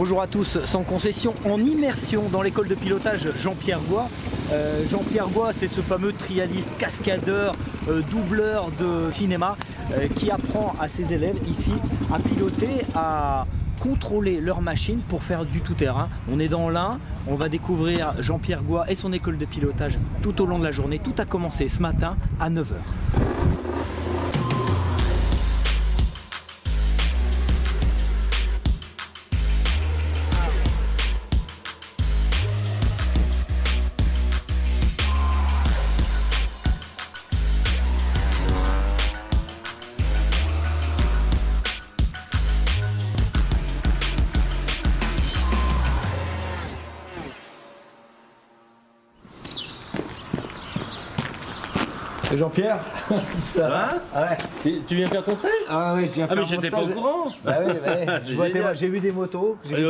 Bonjour à tous, sans concession, en immersion dans l'école de pilotage Jean-Pierre Goy. Jean-Pierre Goy, c'est ce fameux trialiste, cascadeur, doubleur de cinéma qui apprend à ses élèves ici à piloter, à contrôler leur machine pour faire du tout-terrain. On est dans l'Ain, on va découvrir Jean-Pierre Goy et son école de pilotage tout au long de la journée. Tout a commencé ce matin à 9 h. Jean-Pierre, ça va? Ouais. Tu viens faire ton stage? Ah oui, je viens faire mon stage. Mais j'étais pas au courant. Bah oui, j'ai vu des motos, j'ai vu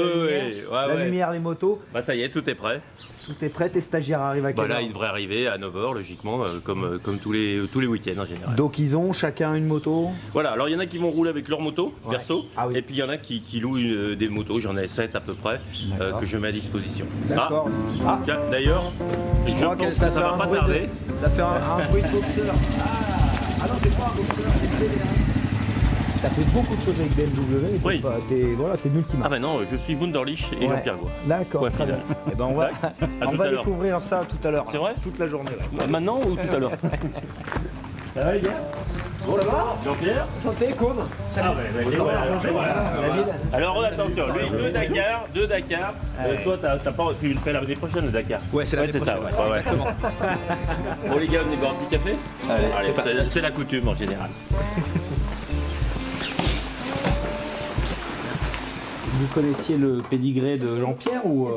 la lumière, les motos. Bah ça y est, tout est prêt. Tout est prêt, tes stagiaires arrivent à quelle heure? Là, ils devraient arriver à 9 h, logiquement, comme tous les week-ends en général. Donc ils ont chacun une moto? Voilà, alors il y en a qui vont rouler avec leur moto, perso, oui. Et puis il y en a qui louent des motos, j'en ai 7 à peu près, que je mets à disposition. D'accord. D'ailleurs, je crois que ça va pas tarder. Ça fait un bruit de boxeur. Ah non, c'est pas un boxeur, c'est télé. Tu as fait beaucoup de choses avec BMW, oui. T'es multimarque. Ah ben non, je suis Wunderlich et Jean-Pierre Goy. D'accord, très bien. Et ben on va découvrir ça tout à l'heure. C'est vrai? Toute la journée. Là. Maintenant ou tout à l'heure? Ça va les gars? Bon là-bas, Jean-Pierre? Chanté, comme. Alors attention, lui, deux Dakar. Toi, tu le fais l'année prochaine, le Dakar. Ouais, c'est l'année prochaine. Ça, ouais. Exactement. Bon les gars, venez boire un petit café? Allez, c'est la coutume en général. Vous connaissiez le pédigré de Jean-Pierre ou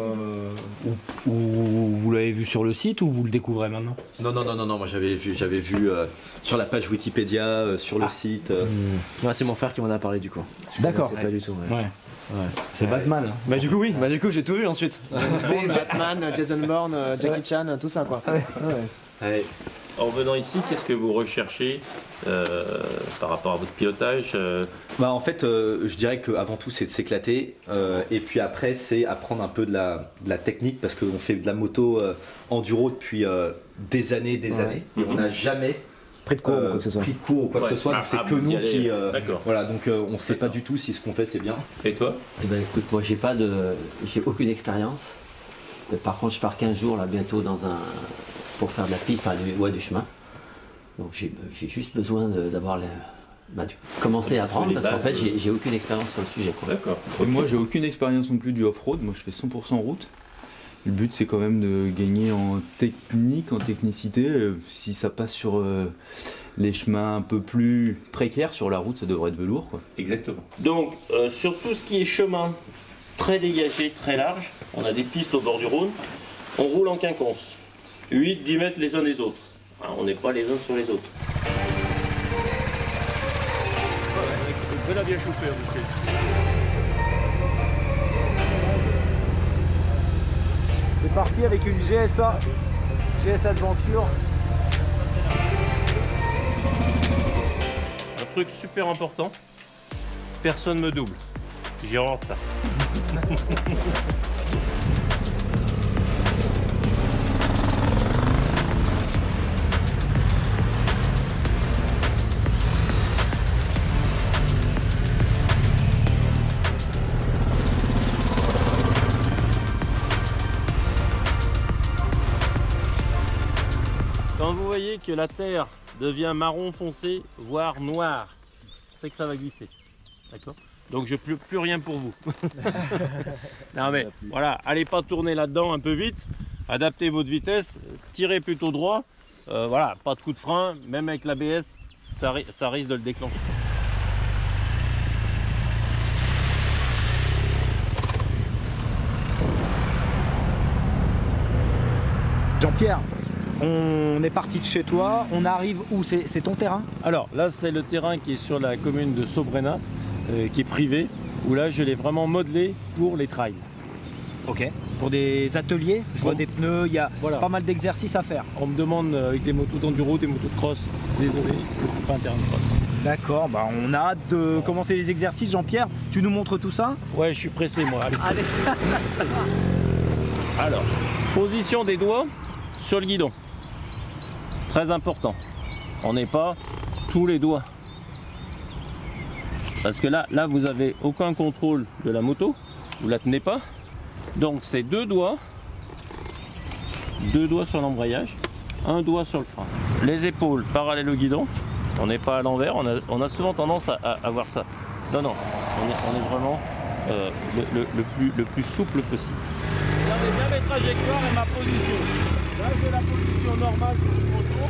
vous l'avez vu sur le site ou vous le découvrez maintenant? Non, moi j'avais vu sur la page Wikipédia, sur le site. Ouais, c'est mon frère qui m'en a parlé du coup. D'accord. C'est pas du tout. Ouais. C'est Batman. Hein. Bah du coup oui, du coup j'ai tout vu ensuite. Batman, Jason Bourne, Jackie Chan, tout ça quoi. Ouais. En venant ici, qu'est-ce que vous recherchez par rapport à votre pilotage? En fait, je dirais qu'avant tout, c'est de s'éclater. Et puis après, c'est apprendre un peu de la technique parce qu'on fait de la moto enduro depuis des années. Et on n'a jamais pris de cours ou quoi que ce soit. Donc c'est que nous qui. Voilà, donc on ne sait pas du tout si ce qu'on fait c'est bien. Et toi? Eh ben écoute, moi j'ai aucune expérience. Par contre, je pars 15 jours là bientôt pour faire de la piste, du chemin. Donc j'ai juste besoin d'avoir commencer à apprendre parce qu'en fait j'ai aucune expérience sur le sujet. D'accord. Et moi j'ai aucune expérience non plus du off-road, moi je fais 100% route. Le but c'est quand même de gagner en technique, en technicité. Si ça passe sur les chemins un peu plus précaires sur la route, ça devrait être velours quoi. Exactement. Donc sur tout ce qui est chemin très dégagé, très large, on a des pistes au bord du Rhône, on roule en quinconce. 8-10 mètres les uns des autres. On n'est pas les uns sur les autres. Je l'ai bien chauffé, monsieur. C'est parti avec une GSA Adventure. Un truc super important, personne me double. J'ai horreur de ça. Quand vous voyez que la terre devient marron foncé, voire noir, c'est que ça va glisser. D'accord? Donc je ne plus rien pour vous. Non mais voilà, allez pas tourner là-dedans un peu vite, adaptez votre vitesse, tirez plutôt droit. Voilà, pas de coup de frein, même avec l'ABS, ça risque de le déclencher. Jean-Pierre, on est parti de chez toi, on arrive où? C'est ton terrain? Alors là c'est le terrain qui est sur la commune de Sobrena, qui est privé, où là je l'ai vraiment modelé pour les trails. Ok. Pour des ateliers, je vois des pneus, il y a pas mal d'exercices à faire. On me demande avec des motos d'enduro, des motos de cross. Désolé, c'est pas un terrain de cross. D'accord, bah on a hâte de commencer les exercices. Jean-Pierre, tu nous montres tout ça? Ouais, je suis pressé moi. Allez. Alors, position des doigts sur le guidon. Très important. On n'est pas tous les doigts. Parce que là vous avez aucun contrôle de la moto. Vous la tenez pas. Donc c'est deux doigts sur l'embrayage, un doigt sur le frein. Les épaules parallèles au guidon. On n'est pas à l'envers. On a souvent tendance à voir ça. Non, on est vraiment le plus souple possible. Regardez bien mes trajectoires et ma position. Là j'ai la position normale sur le moto.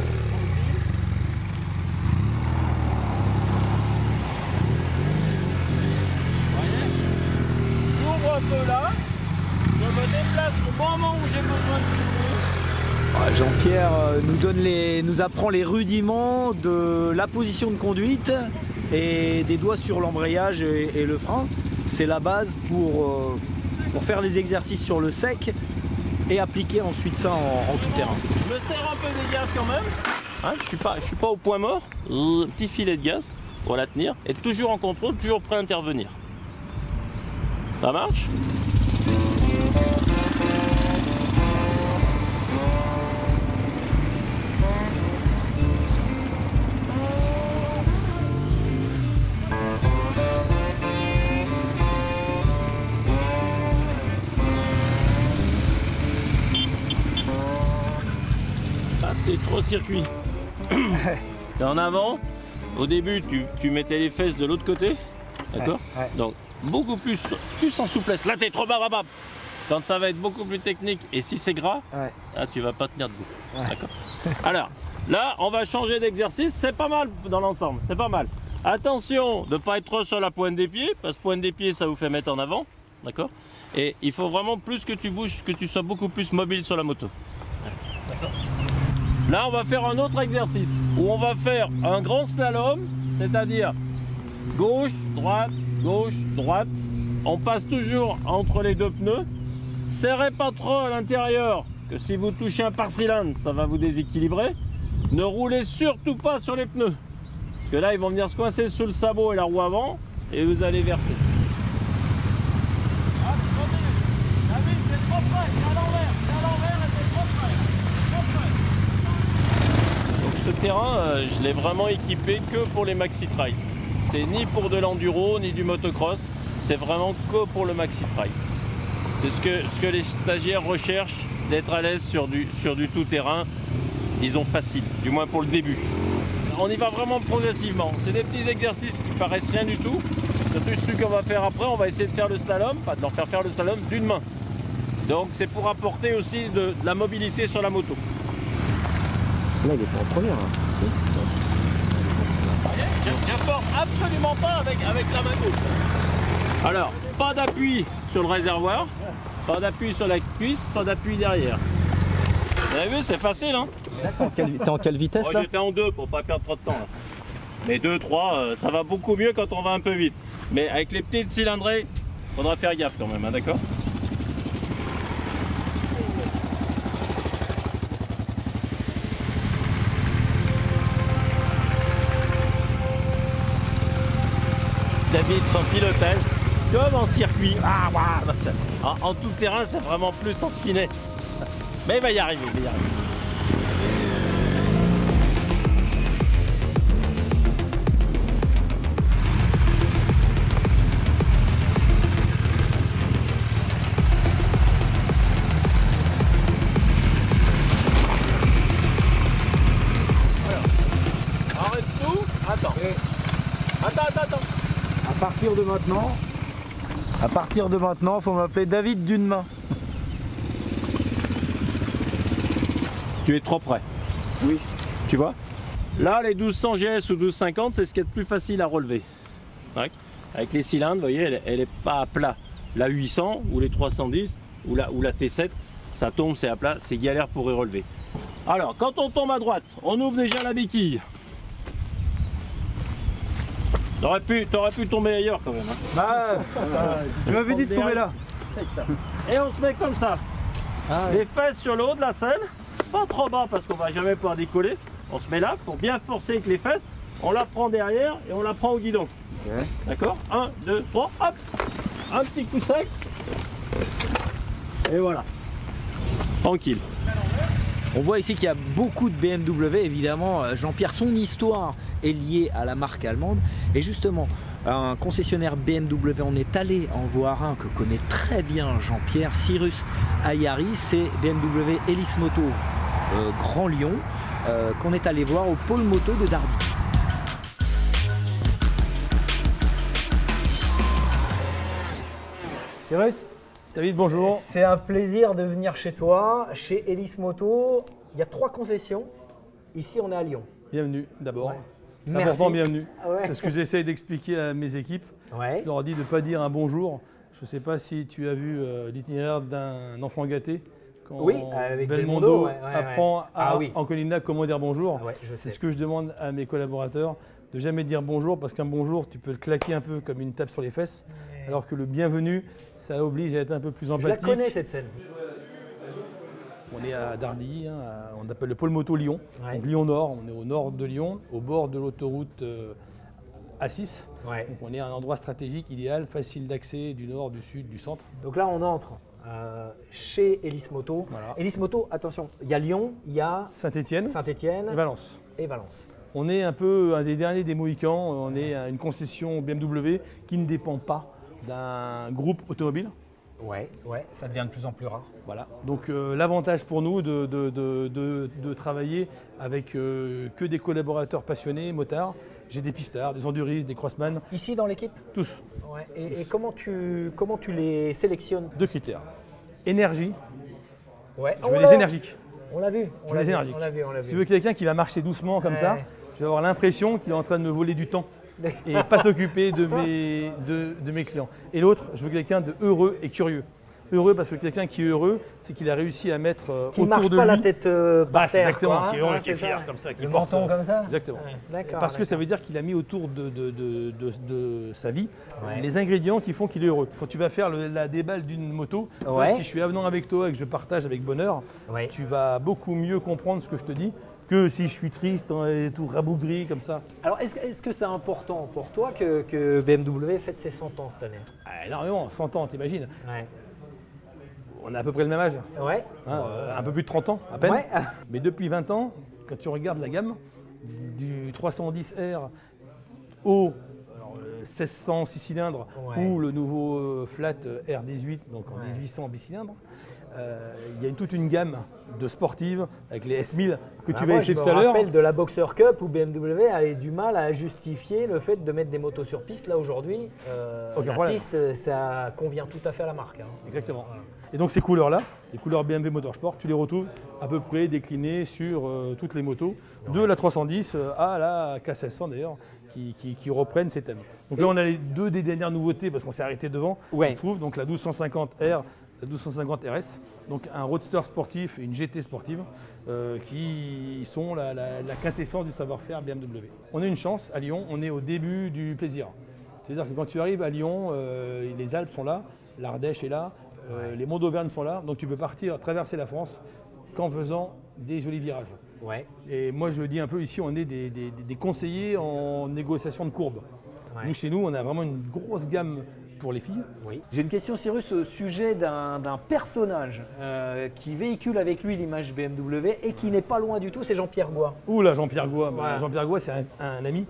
Vous voyez? J'ouvre un peu là. Je me déplace au moment où j'ai besoin de tourner. Jean-Pierre nous apprend les rudiments de la position de conduite et des doigts sur l'embrayage et le frein. C'est la base pour faire les exercices sur le sec et appliquer ensuite ça en tout terrain. Je me serre un peu des gaz quand même. Hein, je suis pas au point mort. Petit filet de gaz pour la tenir. Et toujours en contrôle, toujours prêt à intervenir. Ça marche? Trop circuit. T'es en avant. Au début, tu mettais les fesses de l'autre côté. D'accord? Ouais. Donc, beaucoup plus en souplesse. Là, t'es trop bas. Quand ça va être beaucoup plus technique et si c'est gras, là, tu vas pas tenir debout. Ouais. D'accord? Alors, là, on va changer d'exercice. C'est pas mal dans l'ensemble. C'est pas mal. Attention de ne pas être trop sur la pointe des pieds. Parce que pointe des pieds, ça vous fait mettre en avant. D'accord? Et il faut vraiment plus que tu bouges, que tu sois beaucoup plus mobile sur la moto. D'accord? Là, on va faire un autre exercice où on va faire un grand slalom, c'est-à-dire gauche, droite, gauche, droite. On passe toujours entre les deux pneus. Serrez pas trop à l'intérieur, que si vous touchez un pare-cylindre, ça va vous déséquilibrer. Ne roulez surtout pas sur les pneus, parce que là, ils vont venir se coincer sous le sabot et la roue avant, et vous allez verser. Ah, David, c'est trop près, c'est à l'envers et c'est trop près. Ce terrain, je l'ai vraiment équipé que pour les maxi trail. C'est ni pour de l'enduro ni du motocross, c'est vraiment que pour le maxi trail. C'est ce que les stagiaires recherchent, d'être à l'aise sur du tout terrain, disons facile, du moins pour le début. On y va vraiment progressivement. C'est des petits exercices qui paraissent rien du tout. Surtout ceux qu'on va faire après, on va essayer de faire le slalom, pas de leur faire le slalom d'une main. Donc c'est pour apporter aussi de la mobilité sur la moto. Là, il est pas en première. J'apporte absolument pas avec la main gauche. Alors, pas d'appui sur le réservoir, pas d'appui sur la cuisse, pas d'appui derrière. Vous avez vu, c'est facile, hein? T'es en quelle vitesse là? J'étais en 2 pour pas perdre trop de temps. Là. Mais 2, 3, ça va beaucoup mieux quand on va un peu vite. Mais avec les petites cylindrées, faudra faire gaffe quand même, hein, d'accord? David, son pilotage, comme en circuit, en tout terrain, c'est vraiment plus en finesse. Mais il va y arriver, Alors, arrête tout, attends. Attends. À partir de maintenant, faut m'appeler David d'une main. Tu es trop près. Oui. Tu vois? Là, les 1200 GS ou 1250, c'est ce qui est le plus facile à relever. Ouais. Avec les cylindres, vous voyez, elle est pas à plat. La 800 ou les 310 ou la T7, ça tombe, c'est à plat, c'est galère pour y relever. Alors, quand on tombe à droite, on ouvre déjà la béquille. T'aurais pu tomber ailleurs quand même. Hein. Tu m'avais dit de tomber là. Et on se met comme ça. Les fesses sur le haut de la selle, pas trop bas parce qu'on va jamais pouvoir décoller. On se met là pour bien forcer avec les fesses on la prend derrière et on la prend au guidon. Ouais. D'accord? 1, 2, 3, hop! Un petit coup sec. Et voilà. Tranquille. On voit ici qu'il y a beaucoup de BMW, évidemment. Jean-Pierre, son histoire est liée à la marque allemande. Et justement, un concessionnaire BMW, on est allé en voir un que connaît très bien Jean-Pierre, Cyrus Ayari, c'est BMW Hélice Moto Grand Lyon, qu'on est allé voir au pôle moto de Dardy. Cyrus, David, bonjour. c'est un plaisir de venir chez toi, chez Hélice Moto. Il y a 3 concessions. Ici, on est à Lyon. Bienvenue d'abord. Ouais. C'est Merci. important, bienvenue. Ah ouais. C'est ce que j'essaye d'expliquer à mes équipes. Ouais. Je leur dis de ne pas dire un bonjour. Je ne sais pas si tu as vu l'itinéraire d'un enfant gâté. Quand Oui, avec Belmondo ouais, ouais, apprend ouais. à Ah oui. Ancolina comment dire bonjour. Ah ouais, je sais. C'est ce que je demande à mes collaborateurs, de jamais dire bonjour, parce qu'un bonjour, tu peux le claquer un peu comme une tape sur les fesses, alors que le bienvenu, ça oblige à être un peu plus Je la empathique. connais cette scène. On est à Dardy, hein, on appelle le pôle moto Lyon. Ouais. Donc Lyon Nord, on est au nord de Lyon, au bord de l'autoroute A6. Ouais. Donc on est à un endroit stratégique, idéal, facile d'accès du nord, du sud, du centre. Donc là, on entre chez Hélice Moto. Voilà. Hélice Moto, attention, il y a Lyon, il y a Saint-Étienne et Saint-Étienne Valence. et Valence. On est un peu un des derniers des Mohicans, on est à une concession BMW qui ne dépend pas d'un groupe automobile. Ouais, ouais, ça devient de plus en plus rare. Voilà. Donc l'avantage pour nous de travailler avec que des collaborateurs passionnés, motards. J'ai des pistards, des enduristes, des crossman, Ici, dans l'équipe. tous. Ouais. Et comment tu les sélectionnes? 2 critères. Énergie, Ouais. je veux des énergiques. On l'a vu. Je veux des énergiques. On l'a vu, on l'a Si vu. je veux quelqu'un qui va marcher doucement comme Ouais. ça, je vais avoir l'impression qu'il est en train de me voler du temps et pas s'occuper de mes clients. Et l'autre, je veux quelqu'un de heureux et curieux. Heureux parce que quelqu'un qui est heureux, c'est qu'il a réussi à mettre Qui autour marche de pas lui. la tête Bah, par c'est terre. exactement, quoi, qui est heureux, hein, qui est c'est fier ça. comme ça, qui Le porte, menton comme ça. Exactement. Ouais, d'accord. Parce que ça d'accord. veut dire qu'il a mis autour de sa vie Ouais. les ingrédients qui font qu'il est heureux. Quand tu vas faire la déballe d'une moto, toi, Ouais. si je suis avenant avec toi et que je partage avec bonheur, Ouais. tu vas beaucoup mieux comprendre ce que je te dis que si je suis triste et tout rabougri comme ça. Alors, est-ce que c'est important pour toi que BMW fête ses 100 ans cette année? Ah, énormément, 100 ans, t'imagines. Ouais. On a à peu près le même âge, Ouais. hein, un peu plus de 30 ans à peine. Ouais. Mais depuis 20 ans, quand tu regardes la gamme du 310R au 1600 6 cylindres Ouais. ou le nouveau Flat R18, donc en 1800 bicylindres, il y a toute une gamme de sportives avec les S1000 que tu vas essayer tout à Je me l'heure. rappelle de la Boxer Cup où BMW avait du mal à justifier le fait de mettre des motos sur piste. Là aujourd'hui, Aucun la problème. piste, ça convient tout à fait à la marque. Hein. Exactement. Et donc ces couleurs-là, les couleurs BMW Motorsport, tu les retrouves à peu près déclinées sur toutes les motos, de la 310 à la K1600 d'ailleurs, qui reprennent ces thèmes. Donc là on a les 2 des dernières nouveautés parce qu'on s'est arrêté devant, Ouais. je trouve, donc la 1250R, la 1250 RS, donc un roadster sportif et une GT sportive qui sont la quintessence du savoir-faire BMW. On a une chance à Lyon, on est au début du plaisir. C'est-à-dire que quand tu arrives à Lyon, les Alpes sont là, l'Ardèche est là, les monts d'Auvergne sont là, donc tu peux partir, traverser la France qu'en faisant des jolis virages. Ouais. Et moi je le dis un peu ici, on est des conseillers en négociation de courbes. Ouais. Nous chez nous, on a vraiment une grosse gamme pour les filles. Oui. J'ai une question, Cyrus, au sujet d'un personnage qui véhicule avec lui l'image BMW et qui n'est pas loin du tout, c'est Jean-Pierre Goy. Ouh là, Jean-Pierre Goy. Bah, Ouais. Jean-Pierre Goy, c'est un ami.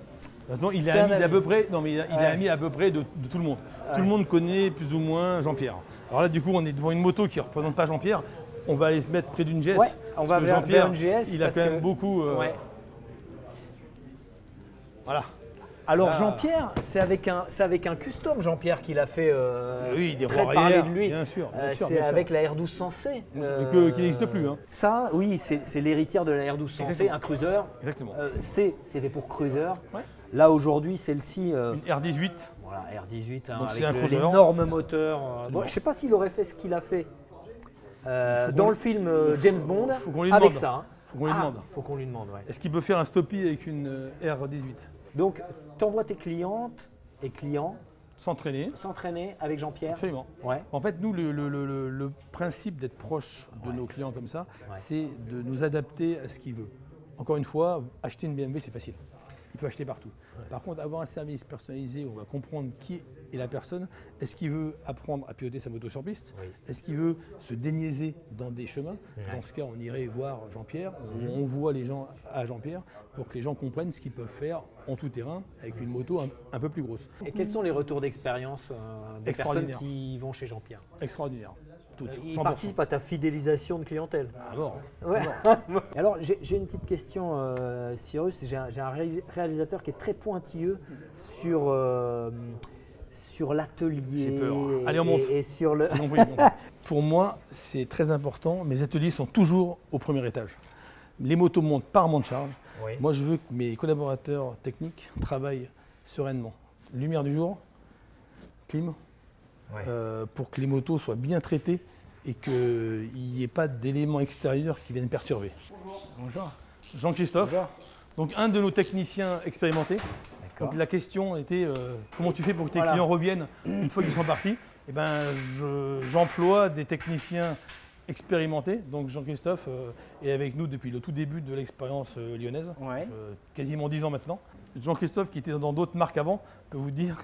Maintenant, il est C'est un ami ami. d'à peu près. Non, mais il est Ouais. ami à peu près de tout le monde. Tout le monde connaît plus ou moins Jean-Pierre. Alors là, du coup, on est devant une moto qui ne représente pas Jean-Pierre. On va aller se mettre près d'une GS. Ouais, on parce va que vers Jean-Pierre, une GS. il a parce quand que- même beaucoup. Ouais. Voilà. Alors Ah. Jean-Pierre, c'est avec un custom Jean-Pierre qu'il a fait Oui, des très roues parler arrière, de lui. bien sûr, bien sûr, c'est bien sûr. avec la R1200C. Qui n'existe plus. Hein. Ça, oui, c'est l'héritière de la R1200C, Exactement. un cruiser. Exactement. C'est fait pour cruiser. Ouais. Là aujourd'hui, celle-ci, Une R18. voilà, R18 hein, Donc, c'est avec un cruiser. l'énorme moteur. Bon, je ne sais pas s'il aurait fait ce qu'il a fait dans qu'on le film James Bond faut qu'on lui avec demande. ça. Hein. Faut qu'on lui demande. Faut qu'on lui demande, ouais. Est-ce qu'il peut faire un stoppie avec une R18? Donc, tu envoies tes clientes et clients S'entraîner. s'entraîner avec Jean-Pierre. Absolument. Ouais. En fait, nous, le principe d'être proche de nos clients comme ça, Ouais. c'est de nous adapter à ce qu'ils veulent. Encore une fois, acheter une BMW, c'est facile. il peut acheter partout. Par contre, avoir un service personnalisé où on va comprendre qui est la personne, est-ce qu'il veut apprendre à piloter sa moto sur piste, est-ce qu'il veut se déniaiser dans des chemins, dans ce cas on irait voir Jean-Pierre, on voit les gens à Jean-Pierre pour que les gens comprennent ce qu'ils peuvent faire en tout terrain avec une moto un peu plus grosse. Et quels sont les retours d'expérience des personnes Extraordinaire. qui vont chez Jean-Pierre? Extraordinaire. Toutes, Il 100%. participe à ta fidélisation de clientèle. À mort. Ouais. Alors j'ai une petite question, Cyrus. J'ai un réalisateur qui est très pointilleux sur l'atelier. J'ai peur. Allez, on monte. Et sur le. Non, oui, non. Pour moi, c'est très important. Mes ateliers sont toujours au premier étage. Les motos montent par mon charge. Oui. Moi, je veux que mes collaborateurs techniques travaillent sereinement. Lumière du jour, clim, Ouais. pour que les motos soient bien traitées et qu'il n'y ait pas d'éléments extérieurs qui viennent perturber. Bonjour. Jean-Christophe, donc un de nos techniciens expérimentés. D'accord. Donc la question était comment tu fais pour que tes Voilà. clients reviennent une fois qu'ils sont partis? Eh ben, j'emploie des techniciens expérimentés. Donc Jean-Christophe est avec nous depuis le tout début de l'expérience lyonnaise, Ouais. quasiment 10 ans maintenant. Jean-Christophe, qui était dans d'autres marques avant, peut vous dire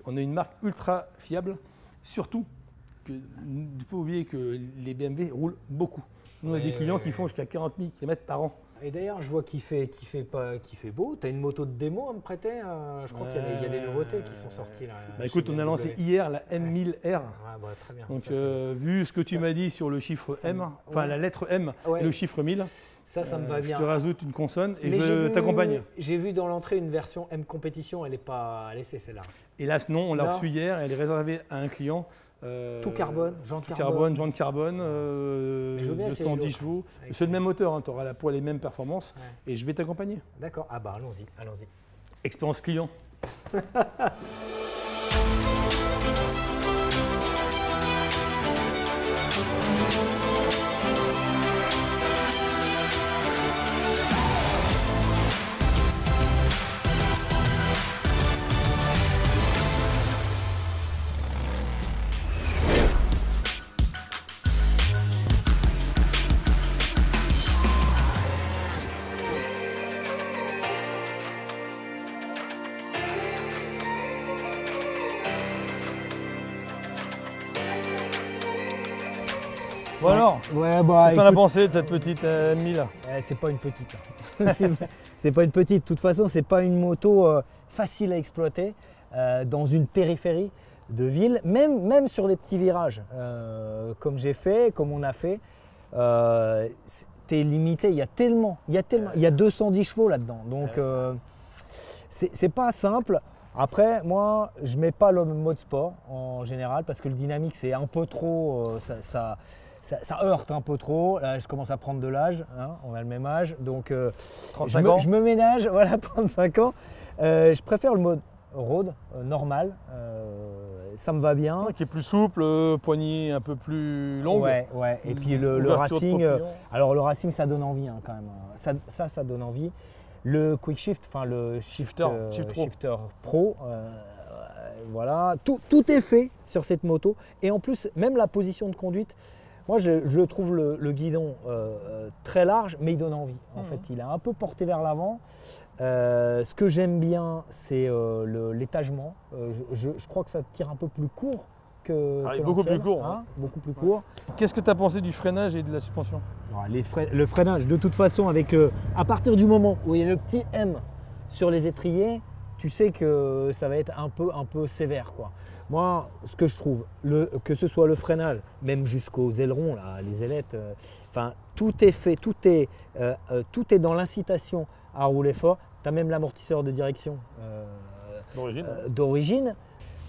qu'on a une marque ultra fiable, surtout qu'il ne faut pas oublier que les BMW roulent beaucoup. Nous, on a des clients qui font jusqu'à 40 000 km par an. Et d'ailleurs, je vois qu'il fait beau. Tu as une moto de démo à me prêter? Je crois qu'il y a des nouveautés qui sont sorties là. Bah, écoute, on a lancé hier la M1000R. Ouais, bah, très bien. Donc, Ça, c'est- vu ce que tu m'as dit sur le chiffre ça M, me- enfin ouais. la lettre M Ouais. et le chiffre 1000, ça me va je bien. te rajoute une consonne et Mais je j'ai vu- t'accompagne. J'ai vu dans l'entrée une version M compétition, elle n'est pas à laisser celle-là. Hélas, non, on l'a Non. reçue hier et elle est réservée à un client. Tout carbone, jantes tout carbone. jantes carbone, Mais je veux bien essayer 210 l'autre. chevaux. Avec C'est le même moteur, tu auras la poêle les mêmes performances Ouais. et je vais t'accompagner. D'accord. Ah bah allons-y, allons-y. Expérience client. Bon alors, Ouais, bah qu'est-ce que t'en as pensé de cette petite 1000? c'est pas une petite. C'est pas une petite. De toute façon, c'est pas une moto facile à exploiter dans une périphérie de ville, même sur les petits virages, comme j'ai fait, comme on a fait. T'es limité. Il y a tellement, il y a 210 chevaux là-dedans. Donc c'est pas simple. Après, moi, je mets pas le mode sport en général parce que le dynamique c'est un peu trop, ça heurte un peu trop. Là, je commence à prendre de l'âge, hein, on a le même âge, donc 35 ans. je me ménage, voilà, 35 ans. Je préfère le mode road normal, ça me va bien. Qui est plus souple, poignée un peu plus longue. Ouais. Et puis le Ouverture de Racing, propulsion. alors le Racing ça donne envie hein, quand même. Ça donne envie. Le Quick Shift, enfin le Shifter Pro, voilà, tout est fait sur cette moto. Et en plus, même la position de conduite, moi je trouve le guidon très large, mais il donne envie. En fait, il est un peu porté vers l'avant. Ce que j'aime bien, c'est l'étagement. Je crois que ça tire un peu plus court que beaucoup plus l'ancienne, court, hein, beaucoup plus court. Qu'est-ce que tu as pensé du freinage et de la suspension? Le freinage, de toute façon, à partir du moment où il y a le petit M sur les étriers, tu sais que ça va être un peu sévère, quoi. Moi, ce que je trouve, que ce soit le freinage, même jusqu'aux ailerons, là, les ailettes, tout est fait, tout est dans l'incitation à rouler fort. Tu as même l'amortisseur de direction d'origine.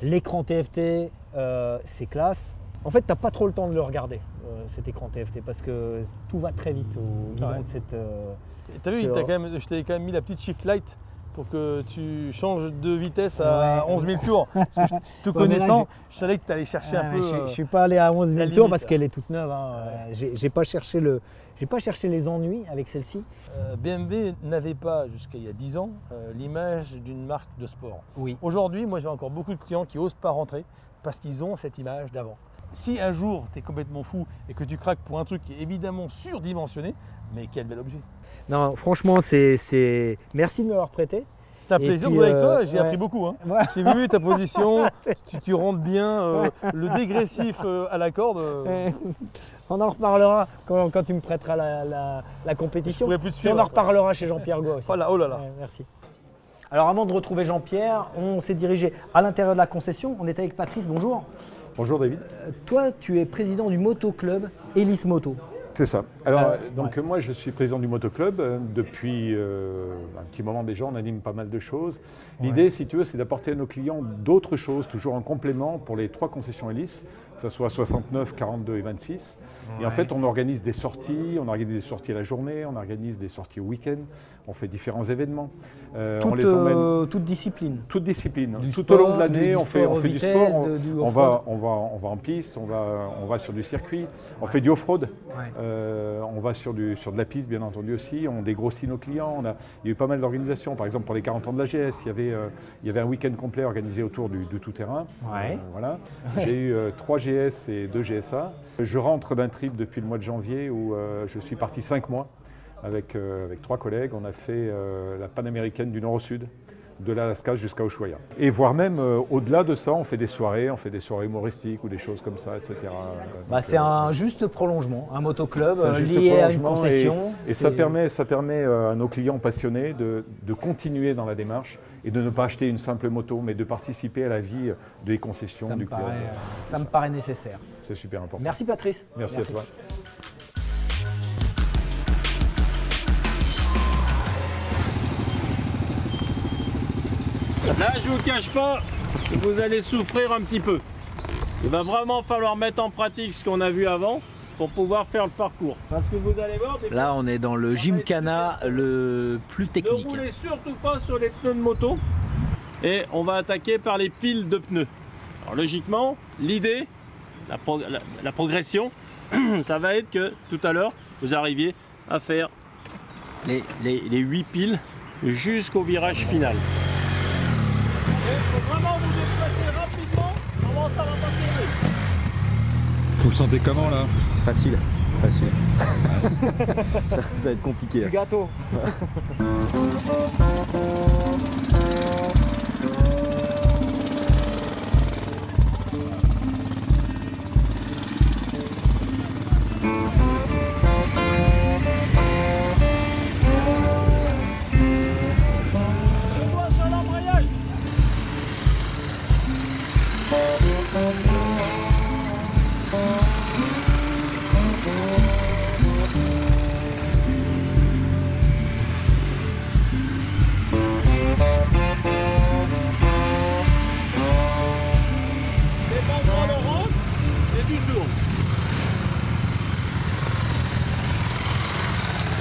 L'écran TFT, c'est classe. En fait, tu n'as pas trop le temps de le regarder, cet écran TFT, parce que tout va très vite au guidon de cette... T'as vu, je t'avais quand même mis la petite shift light pour que tu changes de vitesse à 11 000 tours. Parce que te connaissant, je savais que tu allais chercher un peu... Je ne suis pas allé à 11 000 la tours limite, parce là. qu'elle est toute neuve. Hein. J'ai pas cherché les ennuis avec celle-ci. BMW n'avait pas, jusqu'à il y a 10 ans, l'image d'une marque de sport. Oui. Aujourd'hui, moi j'ai encore beaucoup de clients qui n'osent pas rentrer parce qu'ils ont cette image d'avant. Si un jour tu es complètement fou et que tu craques pour un truc qui est évidemment surdimensionné, mais quel bel objet. Non, franchement, merci de me l'avoir prêté. C'est C'est un Et plaisir de puis, jouer avec toi, j'ai ouais. appris beaucoup. Hein. Ouais. J'ai vu ta position, tu rentres bien, le dégressif à la corde. On en reparlera quand tu me prêteras la compétition. Je pourrais plus te Puis suivre. on en reparlera chez Jean-Pierre Goua aussi. Voilà, oh là là. Ouais, merci. Alors avant de retrouver Jean-Pierre, on s'est dirigé à l'intérieur de la concession. On était avec Patrice, bonjour. Bonjour David. Toi, tu es président du motoclub Hélice Moto. C'est ça. Alors, ouais. moi, je suis président du motoclub. Depuis un petit moment déjà, on anime pas mal de choses. L'idée, si tu veux, c'est d'apporter à nos clients d'autres choses, toujours en complément pour les 3 concessions Hélice, que ce soit 69, 42 et 26. Et en fait, on organise des sorties à la journée, on organise des sorties au week-end, on fait différents événements. On les emmène. Toute discipline. Toute discipline. Du Tout sport, au long de l'année, on fait du vitesse, sport, du on off-road. va en piste, on va sur du circuit, on fait du off-road, on va sur de la piste bien entendu aussi, on dégrossit nos clients. Il y a eu pas mal d'organisations, par exemple pour les 40 ans de la GS, il y avait un week-end complet organisé autour du tout-terrain. Ouais. Voilà. J'ai eu 3 GS et 2 GSA. Je rentre d'un trip depuis le mois de janvier où je suis parti 5 mois avec 3 collègues. On a fait la panaméricaine du nord au sud, de l'Alaska jusqu'à Ushuaia. Et voire même au-delà de ça, on fait des soirées humoristiques ou des choses comme ça, etc. C'est un juste prolongement, un motoclub c'est un juste lié à une prolongement concession. Et ça permet à nos clients passionnés de continuer dans la démarche et de ne pas acheter une simple moto, mais de participer à la vie des concessions du club. Ça me paraît nécessaire. C'est super important. Merci Patrice. Merci à toi. Là, je vous cache pas que vous allez souffrir un petit peu. Il va vraiment falloir mettre en pratique ce qu'on a vu avant pour pouvoir faire le parcours. Parce que vous allez voir... Là, on est dans le Gymkhana le plus technique. Ne roulez surtout pas sur les pneus de moto. Et on va attaquer par les piles de pneus. Alors logiquement, l'idée, la progression, ça va être que tout à l'heure, vous arriviez à faire les 8 piles jusqu'au virage final. Il faut vraiment vous déplacer rapidement, comment ça va pas tourner. Vous le sentez comment là? Facile. Ça va être compliqué. Du gâteau. On voit sur l'embrayage. Dépendant l'orange et tout tourne.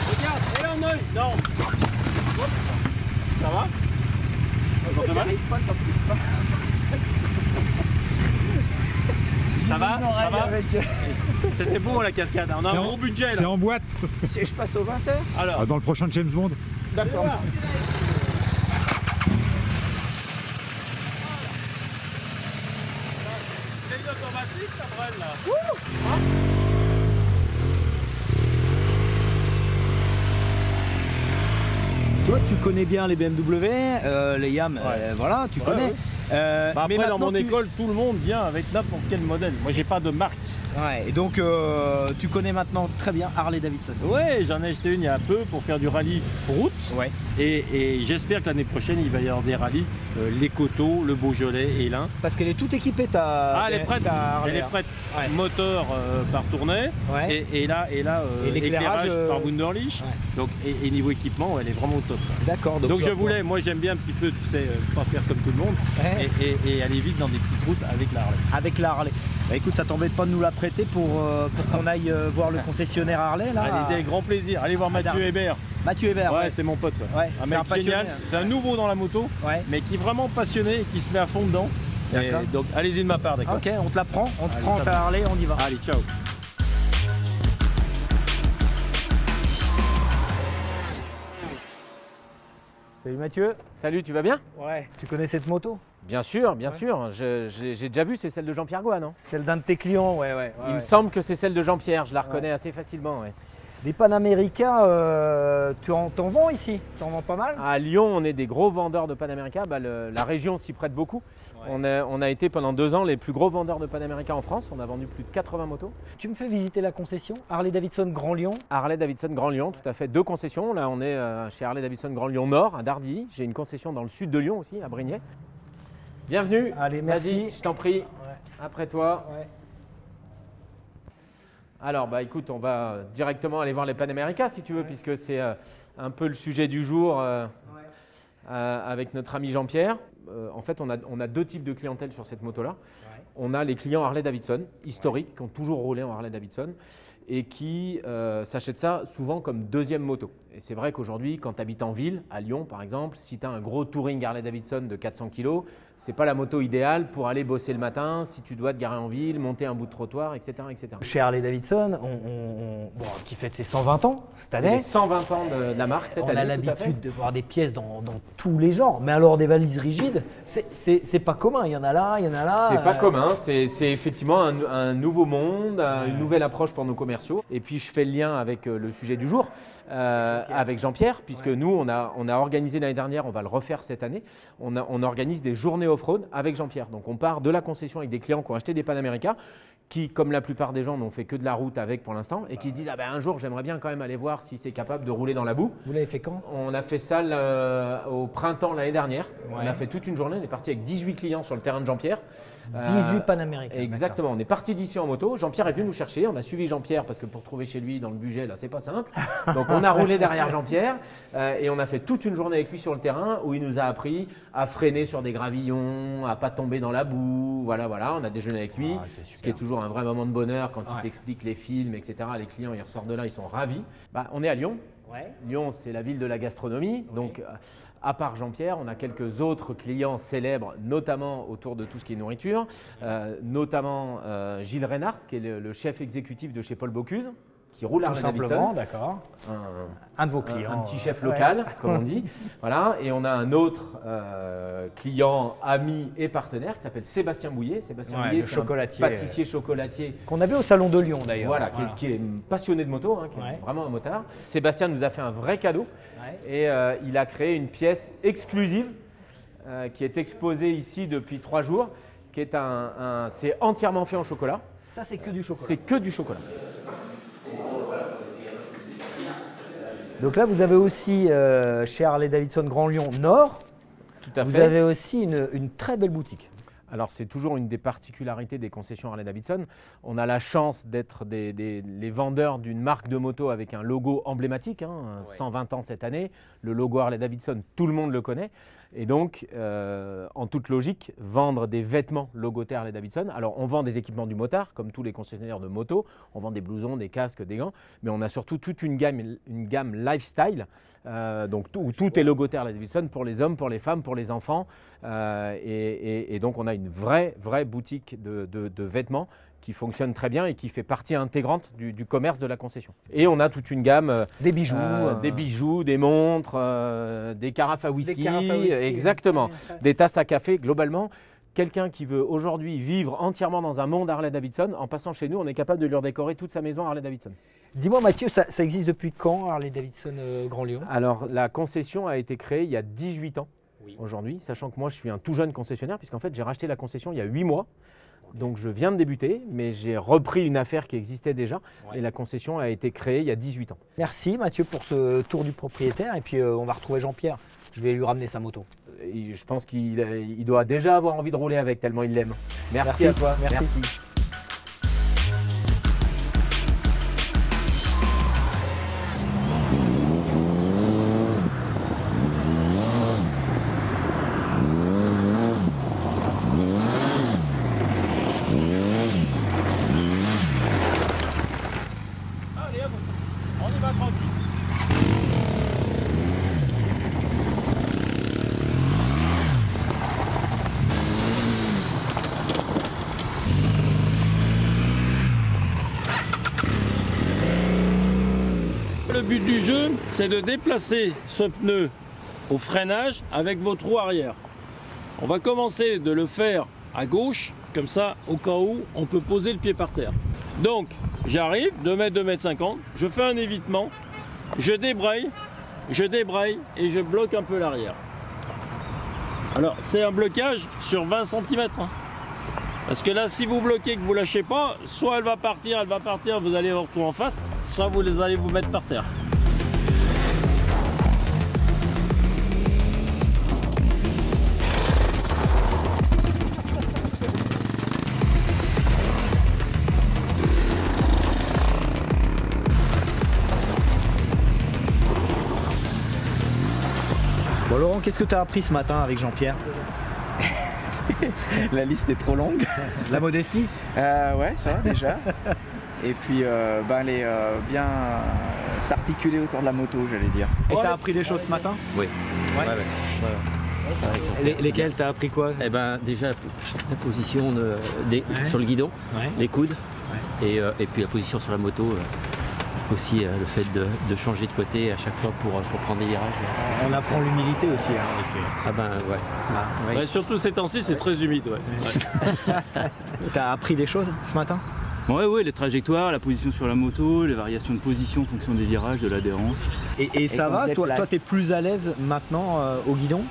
Regarde, et un œil. Non. Hop. Ça va? Ça fait mal? Ça va? Ça va? C'était beau la cascade, on a un gros budget C'est là. en boîte. Si je passe aux 20h. Alors, Dans le prochain James Bond. D'accord. c'est une automatique ça brûle là. Toi, tu connais bien les BMW, les Yam, voilà, tu connais. ouais. Bah mais après dans maintenant, mon école, tout le monde vient avec n'importe quel modèle. Moi j'ai pas de marque. Ouais, et donc tu connais maintenant très bien Harley Davidson. Ouais, j'en ai acheté une il y a peu pour faire du rallye route. Ouais. Et j'espère que l'année prochaine il va y avoir des rallyes, les Coteaux, le Beaujolais et l'Ain. Parce qu'elle est toute équipée, ta. Ah, elle est prête. Elle est prête. Ouais. Moteur par tournée. Ouais. Et là, Et l'éclairage, éclairage par Wunderlich. ouais. Donc, et niveau équipement, elle est vraiment au top. D'accord. Donc je voulais, moi j'aime bien un petit peu, tu sais, pas faire comme tout le monde Ouais. et aller vite dans des petites routes avec la Harley. Avec la Harley. Bah écoute, ça t'embête pas de nous la prêter pour qu'on aille voir le concessionnaire Harley là. Allez-y, avec grand plaisir. Allez voir Mathieu Hébert. Mathieu Hébert. Ouais, c'est mon pote. Ouais, Un c'est mec un passionné. génial. C'est un nouveau dans la moto, Ouais. mais qui est vraiment passionné et qui se met à fond dedans. Et D'accord. donc allez-y de ma part, d'accord? Ok, on te la prend, on te Allez, prend ça ta va. Harley, on y va. Allez, ciao. Salut Mathieu. Salut, tu vas bien? Ouais. Tu connais cette moto? Bien sûr, bien sûr. J'ai déjà vu, c'est celle de Jean-Pierre Goua, non? Celle d'un de tes clients, ouais. Il me semble que c'est celle de Jean-Pierre, je la reconnais assez facilement. Ouais. Des Panamérica, tu en vends ici? Tu en vends pas mal? À Lyon, on est des gros vendeurs de Panamérica. La région s'y prête beaucoup. Ouais. On a été pendant 2 ans les plus gros vendeurs de Panamérica en France. On a vendu plus de 80 motos. Tu me fais visiter la concession Harley-Davidson Grand Lyon? Harley-Davidson Grand Lyon, tout à fait. 2 concessions. Là, on est chez Harley-Davidson Grand Lyon Nord, à Dardilly. J'ai une concession dans le sud de Lyon aussi, à Brignais. Bienvenue. Allez, merci. Vas-y, je t'en prie. Ouais. Après toi. Ouais. Alors, écoute, on va directement aller voir les Panamérica si tu veux, puisque c'est un peu le sujet du jour avec notre ami Jean-Pierre. En fait, on a 2 types de clientèle sur cette moto-là. Ouais. On a les clients Harley-Davidson, historiques, qui ont toujours roulé en Harley-Davidson et qui s'achètent ça souvent comme 2e moto. Et c'est vrai qu'aujourd'hui, quand tu habites en ville, à Lyon par exemple, si tu as un gros touring Harley-Davidson de 400 kg, c'est pas la moto idéale pour aller bosser le matin, si tu dois te garer en ville, monter un bout de trottoir, etc. etc. Chez Harley-Davidson, qui fête ses 120 ans cette année. C'est 120 ans de la marque cette année. On a l'habitude de voir des pièces dans tous les genres, mais alors des valises rigides, c'est pas commun. Il y en a là, il y en a là. C'est pas commun, c'est effectivement un nouveau monde, une nouvelle approche pour nos commerciaux. Et puis je fais le lien avec le sujet du jour. Avec Jean-Pierre, puisque nous, on a organisé l'année dernière, on va le refaire cette année, on organise des journées off-road avec Jean-Pierre. Donc on part de la concession avec des clients qui ont acheté des Panamérica, qui, comme la plupart des gens, n'ont fait que de la route avec pour l'instant, et qui se disent un jour, j'aimerais bien quand même aller voir si c'est capable de rouler dans la boue. Vous l'avez fait quand? On a fait ça au printemps l'année dernière. Ouais. On a fait toute une journée, on est parti avec 18 clients sur le terrain de Jean-Pierre. 18 Panaméricains. Exactement, on est parti d'ici en moto. Jean-Pierre est venu nous chercher, on a suivi Jean-Pierre parce que pour trouver chez lui dans le budget, là, c'est pas simple. Donc on a roulé derrière Jean-Pierre et on a fait toute une journée avec lui sur le terrain où il nous a appris à freiner sur des gravillons, à pas tomber dans la boue. Voilà, on a déjeuné avec lui, ce qui est toujours un vrai moment de bonheur quand il t'explique les films, etc. Les clients, ils ressortent de là, ils sont ravis. On est à Lyon. Ouais. Lyon, c'est la ville de la gastronomie. Oui. Donc, à part Jean-Pierre, on a quelques autres clients célèbres, notamment autour de tout ce qui est nourriture, notamment Gilles Reynard, qui est le chef exécutif de chez Paul Bocuse, qui roule à Harley-Davidson. Tout simplement, d'accord. Un de vos clients. Un petit chef local, comme on dit. Voilà. Et on a un autre client, ami et partenaire qui s'appelle Sébastien Bouillet. Sébastien Bouillet, c'est un pâtissier chocolatier. Qu'on avait au Salon de Lyon d'ailleurs. Voilà, qui est passionné de moto, qui est vraiment un motard. Sébastien nous a fait un vrai cadeau et il a créé une pièce exclusive qui est exposée ici depuis 3 jours, qui est c'est entièrement fait en chocolat. Ça, c'est que du chocolat. C'est que du chocolat. Donc là, vous avez aussi chez Harley-Davidson Grand Lyon Nord, tout à fait. Vous avez aussi une très belle boutique. Alors c'est toujours une des particularités des concessions Harley-Davidson. On a la chance d'être les vendeurs d'une marque de moto avec un logo emblématique, 120 ans cette année. Le logo Harley-Davidson, tout le monde le connaît. Et donc, en toute logique, vendre des vêtements logotés Harley-Davidson. Alors on vend des équipements du motard, comme tous les concessionnaires de moto. On vend des blousons, des casques, des gants. Mais on a surtout toute une gamme lifestyle. Où tout est logoté Harley-Davidson pour les hommes, pour les femmes, pour les enfants. Et donc on a une vraie boutique de vêtements qui fonctionne très bien et qui fait partie intégrante du commerce de la concession. Et on a toute une gamme des bijoux, des montres, des carafes à whisky, exactement, des tasses à café globalement. Quelqu'un qui veut aujourd'hui vivre entièrement dans un monde Harley-Davidson, en passant chez nous, on est capable de lui redécorer toute sa maison Harley-Davidson. Dis-moi Mathieu, ça existe depuis quand Harley-Davidson Grand Lyon? Alors la concession a été créée il y a 18 ans aujourd'hui, sachant que moi je suis un tout jeune concessionnaire puisqu'en fait j'ai racheté la concession il y a 8 mois. Donc je viens de débuter, mais j'ai repris une affaire qui existait déjà et la concession a été créée il y a 18 ans. Merci Mathieu pour ce tour du propriétaire et puis on va retrouver Jean-Pierre. Je vais lui ramener sa moto. Je pense qu'il doit déjà avoir envie de rouler avec tellement il l'aime. Merci à toi. Merci. Le but du jeu, c'est de déplacer ce pneu au freinage avec votre roue arrière. On va commencer de le faire à gauche, comme ça, au cas où on peut poser le pied par terre. Donc, J'arrive, 2 mètres, 2 mètres 50, je fais un évitement, je débraye et je bloque un peu l'arrière. Alors c'est un blocage sur 20 cm. Hein. Parce que là, si vous bloquez, que vous lâchez pas, soit elle va partir, vous allez avoir tout en face, soit vous allez vous mettre par terre. Bon Laurent, qu'est-ce que tu as appris ce matin avec Jean-Pierre? La liste est trop longue. La modestie? Ouais, ça va déjà. Et puis bien s'articuler autour de la moto, j'allais dire. Et t'as appris des choses ce matin? Oui. Lesquelles? T'as appris quoi? Eh ben déjà la position sur le guidon, les coudes, et puis la position sur la moto. Aussi le fait de changer de côté à chaque fois pour prendre des virages. On apprend l'humilité aussi. Hein. Ah ben ouais. Ah, ouais. Surtout ces temps-ci, c'est très humide. Ouais. T'as appris des choses ce matin? Ouais, les trajectoires, la position sur la moto, les variations de position en fonction des virages, de l'adhérence. Et ça va? Toi t'es plus à l'aise maintenant au guidon?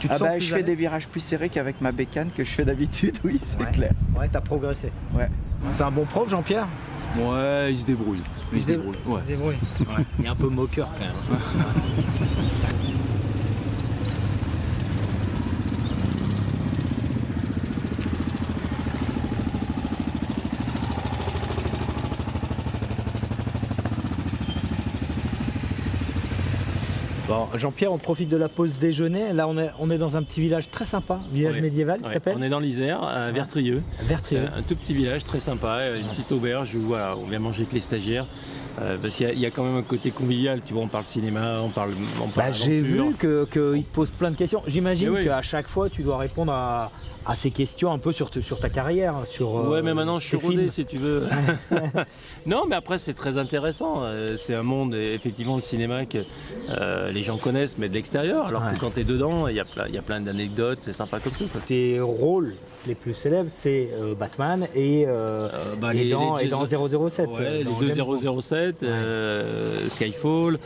Tu te sens plus je fais des virages plus serrés qu'avec ma bécane que je fais d'habitude, oui, c'est clair. Ouais, t'as progressé. Ouais. C'est un bon prof, Jean-Pierre? Ouais, il se débrouille. Il se débrouille. Ouais. Il est un peu moqueur quand même. Bon, Jean-Pierre, on profite de la pause déjeuner. Là, on est dans un petit village très sympa, village médiéval qui s'appelle. On est dans l'Isère, à Vertrieux. Un tout petit village très sympa, une petite auberge où voilà, on vient manger avec les stagiaires. Parce qu'il y a quand même un côté convivial, tu vois, on parle cinéma, on parle j'ai vu qu'il te pose plein de questions. J'imagine qu'à chaque fois, tu dois répondre à ces questions un peu sur ta carrière. Ouais, mais maintenant je suis rodé si tu veux. Non, mais après c'est très intéressant. C'est un monde, effectivement, le cinéma que les gens connaissent, mais de l'extérieur. Alors que quand tu es dedans, il y a plein d'anecdotes, c'est sympa comme tout. Quoi. Tes rôles les plus célèbres, c'est Batman et dans 007. Ouais, les deux 007, Skyfall,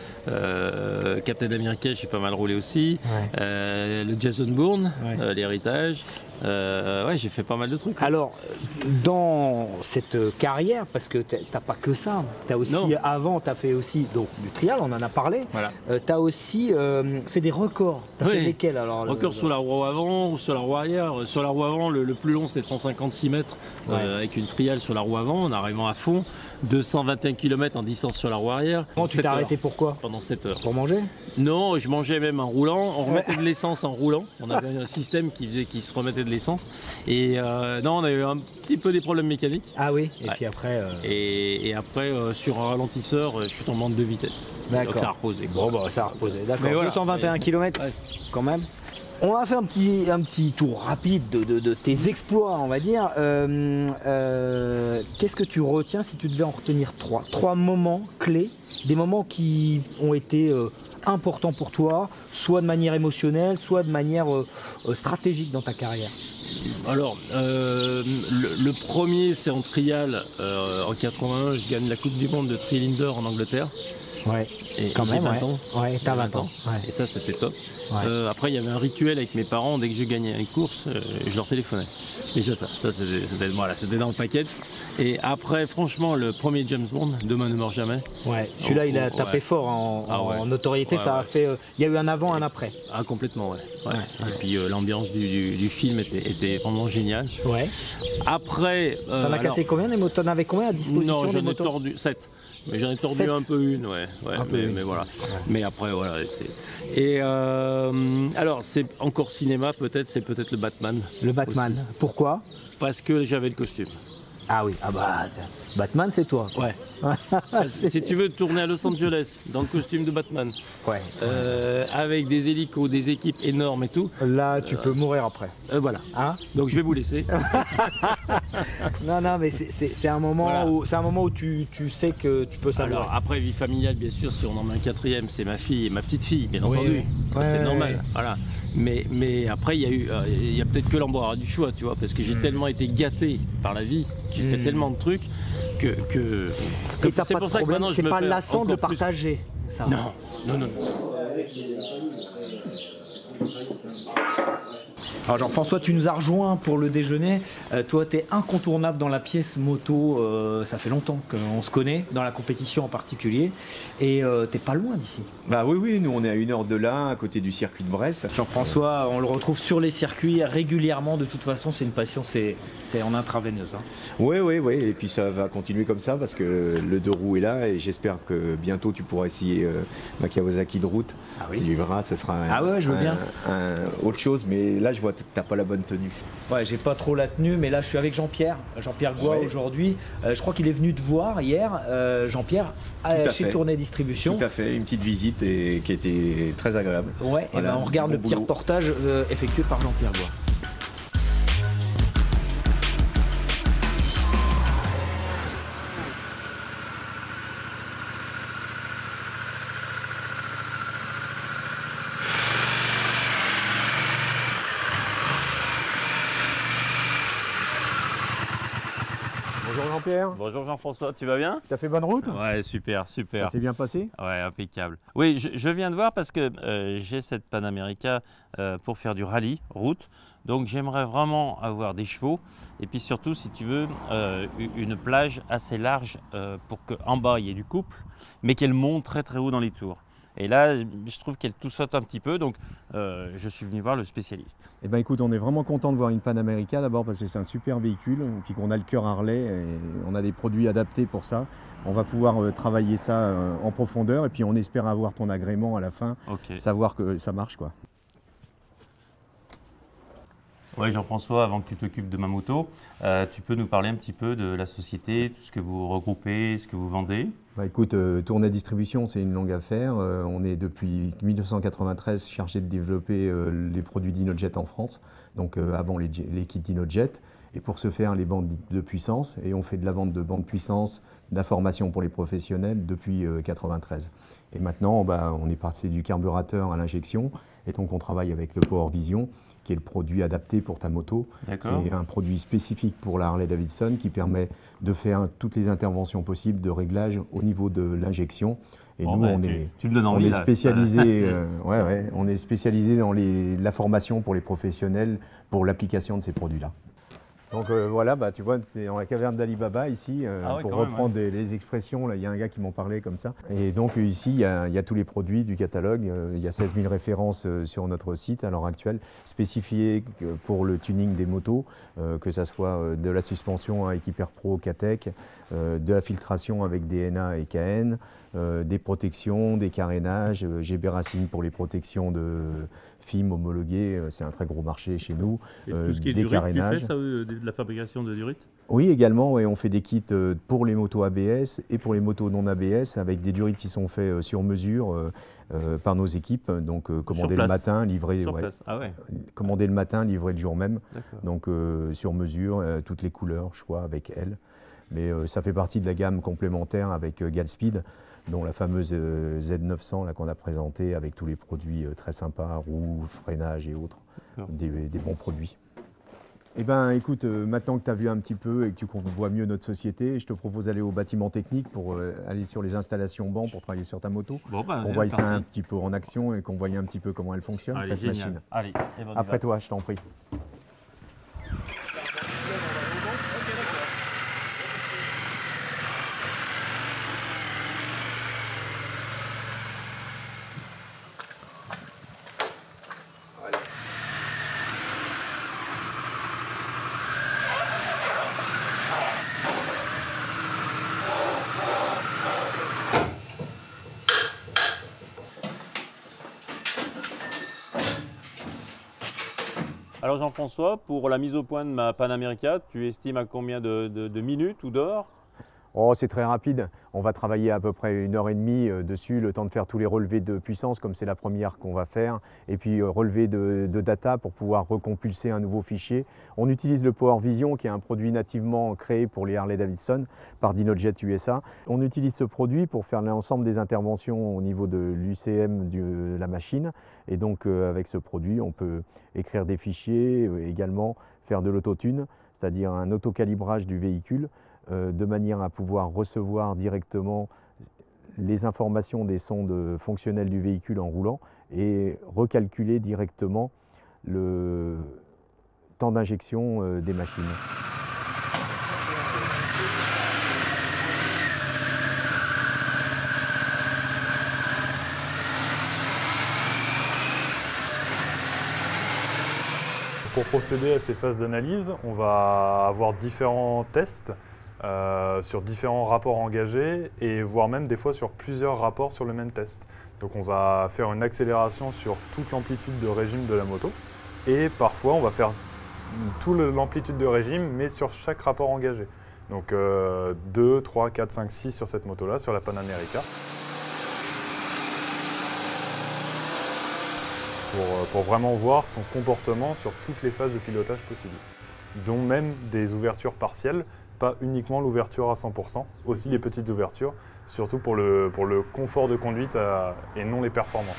Captain America, j'ai pas mal roulé aussi. Le Jason Bourne, l'héritage. J'ai fait pas mal de trucs. Alors, dans cette carrière, parce que t'as pas que ça, t'as aussi avant, t'as fait aussi donc du trial, on en a parlé. Voilà. T'as aussi fait des records. T'as fait lesquels alors? Records sur la roue avant ou sur la roue arrière. Sur la roue avant, le plus long c'était 156 mètres avec une trial sur la roue avant, en arrivant à fond. 221 km en distance sur la roue arrière. Tu t'es arrêté pourquoi? Pendant 7 heures. Pour manger? Non, je mangeais même en roulant. On remettait de l'essence en roulant. On avait un système qui se remettait de l'essence. Et non, on a eu un petit peu des problèmes mécaniques. Ah oui. Et puis après. Et après, sur un ralentisseur, je suis tombé en 2 vitesses. Donc ça a reposé. Bon, ça a reposé. D'accord. 221 km quand même. On va faire un petit tour rapide de tes exploits, on va dire. Qu'est-ce que tu retiens si tu devais en retenir 3? 3 moments clés, des moments qui ont été importants pour toi, soit de manière émotionnelle, soit de manière stratégique dans ta carrière. Alors, le premier, c'est en trial. En 81, je gagne la Coupe du Monde de Trial Indoor en Angleterre. Ouais, et quand même. 20 ans. Ouais, t'as 20 ans. Et ça, c'était top. Après, il y avait un rituel avec mes parents. Dès que je gagnais une course, je leur téléphonais. Déjà ça c'était dans le paquet. Et après, franchement, le premier James Bond, Demain ne meurt jamais. Ouais, celui-là, il a tapé fort en notoriété. Ça a fait. Il y a eu un avant, un après. Ah, complètement, Et puis l'ambiance du film était vraiment géniale. Ouais. Après. T'en as cassé combien des motos? T'en avais combien à disposition? Non, j'en ai tordu 7. Mais j'en ai tordu un peu une, mais voilà. Mais après, voilà. Et alors, c'est encore cinéma, c'est peut-être le Batman. Le Batman. Aussi. Pourquoi? Parce que j'avais le costume. Ah oui, Batman, c'est toi. Ouais. Si tu veux tourner à Los Angeles dans le costume de Batman, avec des hélicos, des équipes énormes et tout. Là, tu peux mourir après. Voilà. Donc je vais vous laisser. Non, mais c'est un moment Voilà. où tu sais que tu peux savoir. Alors après, vie familiale, bien sûr, si on en met un quatrième, c'est ma fille et ma petite fille, bien Oui, entendu. oui. Ouais, C'est ouais, normal. ouais. Voilà. Mais après, il y a peut-être que l'embarras du choix, tu vois, parce que j'ai tellement été gâté par la vie, j'ai fait tellement de trucs que Et t'as c'est pas de pour ça que problème, maintenant je c'est me pas fais lassant de encore plus- partager ça. Non. Alors Jean-François, tu nous as rejoint pour le déjeuner. Toi, tu es incontournable dans la pièce moto. Ça fait longtemps qu'on se connaît, dans la compétition en particulier. Et t'es pas loin d'ici. Bah oui, nous on est à 1 heure de là, à côté du circuit de Brest. Jean-François, on le retrouve sur les circuits régulièrement. De toute façon, c'est une passion, c'est en intraveineuse. Hein. Oui, et puis ça va continuer comme ça parce que le 2 roues est là et j'espère que bientôt tu pourras essayer ma Kawasaki de route. Ah oui. Tu verras, ce sera je veux bien. autre chose, mais là je vois que t'as pas la bonne tenue. Ouais, j'ai pas trop la tenue, mais là je suis avec Jean-Pierre Goua aujourd'hui. Je crois qu'il est venu te voir hier, Jean-Pierre, chez Tournai Distribution. Tout à fait, une petite visite et qui était très agréable. Ouais, Voilà, et ben on regarde bon le petit boulot. reportage effectué par Jean-Pierre Goua. Bonjour Jean-Pierre. Bonjour Jean-François, tu vas bien? T'as fait bonne route? Ouais, super. Ça s'est bien passé? Ouais, impeccable. Oui, je viens de voir parce que j'ai cette Panamérica pour faire du rallye, route. Donc j'aimerais vraiment avoir des chevaux et puis surtout, si tu veux, une plage assez large pour qu'en bas il y ait du couple, mais qu'elle monte très très haut dans les tours. Et là, je trouve qu'elle tout saute un petit peu, donc je suis venu voir le spécialiste. Eh ben écoute, on est vraiment content de voir une Panamérica d'abord parce que c'est un super véhicule et puis qu'on a le cœur Harley et on a des produits adaptés pour ça. On va pouvoir travailler ça en profondeur et puis on espère avoir ton agrément à la fin, savoir que ça marche quoi. Oui, Jean-François, avant que tu t'occupes de ma moto, tu peux nous parler un petit peu de la société, tout ce que vous regroupez, ce que vous vendez? Bah écoute, Tournai Distribution, c'est une longue affaire. On est depuis 1993 chargé de développer les produits d'Inojet en France, donc avant les kits d'Inojet. Et pour ce faire, les bandes de puissance. Et on fait de la vente de bandes puissance, de la formation pour les professionnels depuis 1993. Et maintenant, on est passé du carburateur à l'injection. Et donc, on travaille avec le Power Vision, qui est le produit adapté pour ta moto. C'est un produit spécifique pour la Harley-Davidson qui permet de faire toutes les interventions possibles de réglage au niveau de l'injection. Et nous, on est spécialisé, on est spécialisé dans la formation pour les professionnels pour l'application de ces produits-là. Donc voilà, tu vois, c'est dans la caverne d'Ali Baba ici, pour reprendre les expressions, là, il y a un gars qui m'en parlait comme ça. Et donc ici, il y a tous les produits du catalogue, il y a 16 000 références sur notre site à l'heure actuelle, spécifiées pour le tuning des motos, que ce soit de la suspension avec Hyper Pro, Katech, de la filtration avec DNA et KN, des protections, des carénages, GB Racing pour les protections de films homologués, c'est un très gros marché chez nous, Et tout ce qui est des durite, carénages. tu fais ça, de la fabrication de durite? Oui, également, on fait des kits pour les motos ABS et pour les motos non ABS avec des durites qui sont faits sur mesure par nos équipes, donc commandés le matin, livrés commandés le matin, livrés le jour même, donc sur mesure, toutes les couleurs, choix avec elles. Mais ça fait partie de la gamme complémentaire avec Galspeed, dont la fameuse Z900 qu'on a présentée avec tous les produits très sympas, roues, freinage et autres, des bons produits. Eh bien, écoute, maintenant que tu as vu un petit peu et que tu vois mieux notre société, je te propose d'aller au bâtiment technique pour aller sur les installations bancs pour travailler sur ta moto. On voit ça un petit peu en action et qu'on voit un petit peu comment elle fonctionne, cette machine. Allez, après toi, je t'en prie. Alors Jean-François, pour la mise au point de ma Panamérica, tu estimes à combien de minutes ou d'heures? Oh, c'est très rapide. On va travailler à peu près 1h30 dessus, le temps de faire tous les relevés de puissance, comme c'est la première qu'on va faire, et puis relever de data pour pouvoir recompulser un nouveau fichier. On utilise le Power Vision, qui est un produit nativement créé pour les Harley-Davidson par Dinojet USA. On utilise ce produit pour faire l'ensemble des interventions au niveau de l'UCM de la machine. Et donc, avec ce produit, on peut écrire des fichiers, également faire de l'autotune, c'est-à-dire un autocalibrage du véhicule, de manière à pouvoir recevoir directement les informations des sondes fonctionnelles du véhicule en roulant et recalculer directement le temps d'injection des machines. Pour procéder à ces phases d'analyse, on va avoir différents tests sur différents rapports engagés et voire même des fois sur plusieurs rapports sur le même test. Donc on va faire une accélération sur toute l'amplitude de régime de la moto et parfois on va faire toute l'amplitude de régime mais sur chaque rapport engagé. Donc 2, 3, 4, 5, 6 sur cette moto-là, sur la Pan America. Pour vraiment voir son comportement sur toutes les phases de pilotage possibles, dont même des ouvertures partielles, pas uniquement l'ouverture à 100%, aussi les petites ouvertures, surtout pour le confort de conduite et non les performances.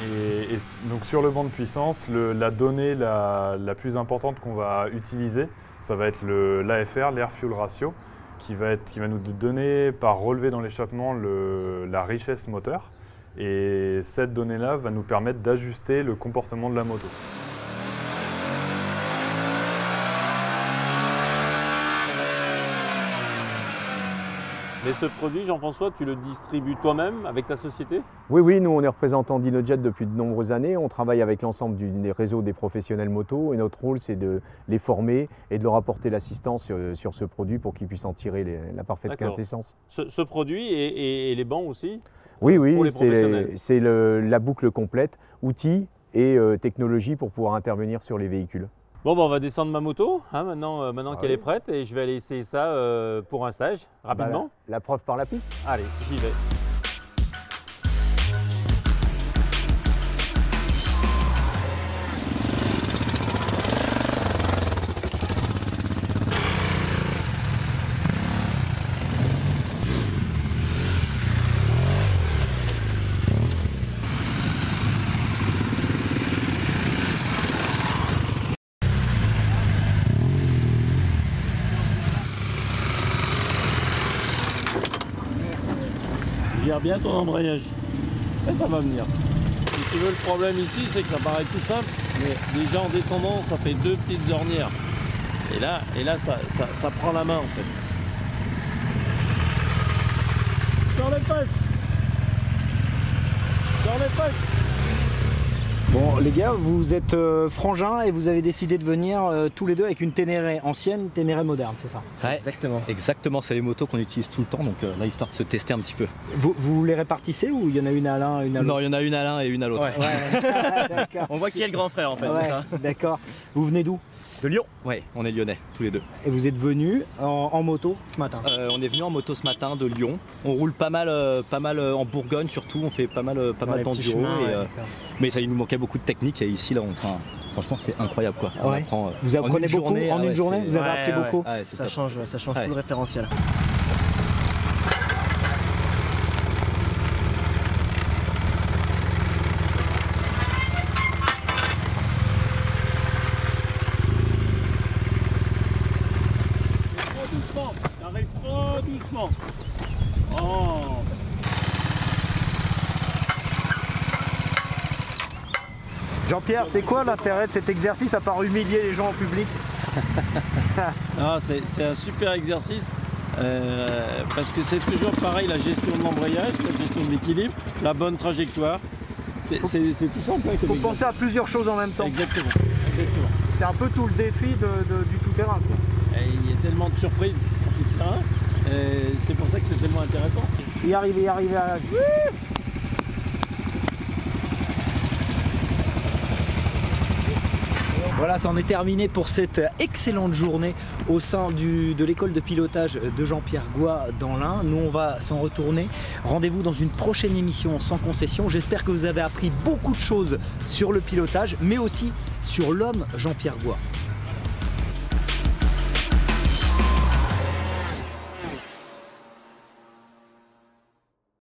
Et donc sur le banc de puissance, la donnée la plus importante qu'on va utiliser, ça va être l'AFR, l'Air Fuel Ratio, qui va nous donner par relevé dans l'échappement la richesse moteur. Et cette donnée-là va nous permettre d'ajuster le comportement de la moto. Mais ce produit, Jean-François, tu le distribues toi-même avec ta société? Oui, nous on est représentant Dinojet depuis de nombreuses années. On travaille avec l'ensemble des réseaux des professionnels moto et notre rôle c'est de les former et de leur apporter l'assistance sur ce produit pour qu'ils puissent en tirer la parfaite quintessence. Ce produit et les bancs aussi? Oui, pour les professionnels. c'est la boucle complète, outils et technologie pour pouvoir intervenir sur les véhicules. Bon, on va descendre ma moto maintenant qu'elle est prête et je vais aller essayer ça pour un stage rapidement. La preuve par la piste. Allez, j'y vais. Gère bien ton embrayage. Et ça va venir. Si tu veux, le problème ici, c'est que ça paraît tout simple, mais déjà en descendant, ça fait deux petites ornières. Et là ça prend la main en fait. Sur les fesses. Sur les fesses. Bon les gars, vous êtes frangins et vous avez décidé de venir tous les deux avec une Ténéré ancienne, une Ténéré moderne, c'est ça? Ouais, exactement, c'est les motos qu'on utilise tout le temps, donc là histoire de se tester un petit peu. Vous les répartissez ou il y en a une à l'un, une à l'autre? Non, il y en a une à l'un et une à l'autre. Ouais. On voit qui est le grand frère en fait, c'est ça? D'accord. Vous venez d'où? De Lyon. Ouais, on est lyonnais, tous les deux. Et vous êtes venus en moto ce matin? On est venu en moto ce matin de Lyon. On roule pas mal en Bourgogne surtout, on fait pas mal d'enduro. Mais ça, il nous manquait beaucoup de technique et ici là, franchement c'est incroyable quoi. On apprend, vous apprenez beaucoup en une journée? Vous avez appris beaucoup? Ça change tout le référentiel. T'arrives trop doucement. Oh. Jean-Pierre, c'est quoi l'intérêt de cet exercice à part humilier les gens en public? C'est un super exercice parce que c'est toujours pareil, la gestion de l'embrayage, la gestion de l'équilibre, la bonne trajectoire. C'est tout simple. Il faut penser à plusieurs choses en même temps. Exactement. C'est un peu tout le défi du tout-terrain. Il y a tellement de surprises en tout-terrain, c'est pour ça que c'est tellement intéressant. Y arriver à... Voilà, c'en est terminé pour cette excellente journée au sein de l'école de pilotage de Jean-Pierre Goy dans l'Ain. Nous, on va s'en retourner. Rendez-vous dans une prochaine émission sans concession. J'espère que vous avez appris beaucoup de choses sur le pilotage, mais aussi sur l'homme Jean-Pierre Goy.